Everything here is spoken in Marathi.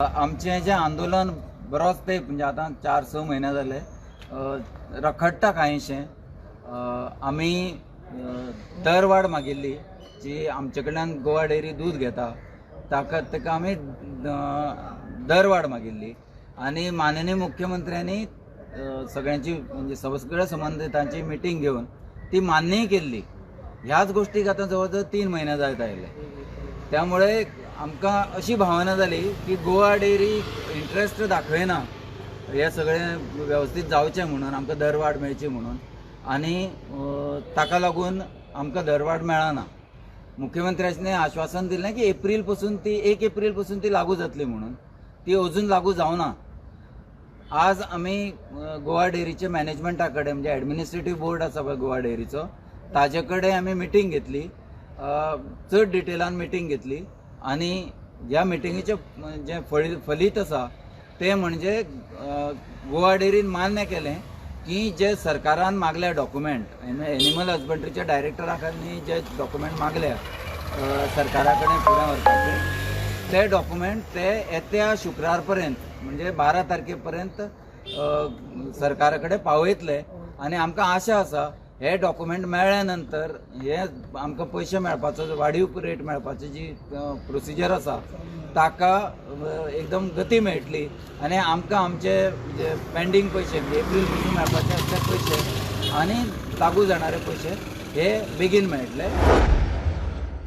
आमचे जे आंदोलन बरोच ते म्हणजे आता 4-6 महिने झाले रखडटा काहीशें। आमी दरवाड मागिल्ली जी आमचे कडल्यान गोवा डेअरी दूध घेता ताका आमी दरवाड मागिल्ली आनी माननीय मुख्यमंत्र्यांनी सगळ्यांची म्हणजे सगळ्या संबंधितांची मिटींग घेवन ती मान्यय केल्ली। ह्याच गोष्टीक आता जवळजवळ 3 महिने जायत आयले। त्यामुळे आमकां अशी भावना जाली की गोवा डेअरी इंट्रस्ट दाखयना हे सगळें वेवस्थीत जावचें म्हणून, आमकां दरवाड मेळची म्हणून, आनी ताका लागून आमकां दरवाड मेळना। मुख्यमंत्र्याने आश्वासन दिलें की 1 एप्रिल पासून ती लागू जातली म्हणून, ती अजून लागू जावना। आज आमी गोवा डेअरीचे मॅनेजमेंटा कडेन म्हणजे एडमिनिस्ट्रेटिव्ह बोर्ड आसा पळय गोवा डेअरीचो ताजे कडेन आमी मिटींग घेतली, चड डिटेलान मिटींग घेतली आनी ह्या मिटींगेचें जें फलीत आसा तें म्हणजे गोवा डेअरीन मान्य केलें की जे सरकारान मागल्या डॉक्युमेंट एनिमल हजबंड्रीच्या डायरेक्टरांनी जे डॉक्युमेंट मागल्या सरकारा कडेन फुडें व्हरपाचे ते डॉक्युमेंट ते येत्या शुक्रार पर्यंत म्हणजे 12 तारखेपर्यंत सरकारा कडेन पावयतले आनी आमकां आशा आसा हे डॉक्युमेंट मेळ्ळ्या नंतर हे आमकां पयशे मेळपाचो वाडीव रेट मेळपाची जी प्रोसिजर आसा ताका एकदम गती मेळटली आनी आमकां आमचे जे पेंडींग पयशे एप्रील पासून मेळपाचे आसले पयशे आनी लागू जाणारे पयशे हे बेगीन मेळटले।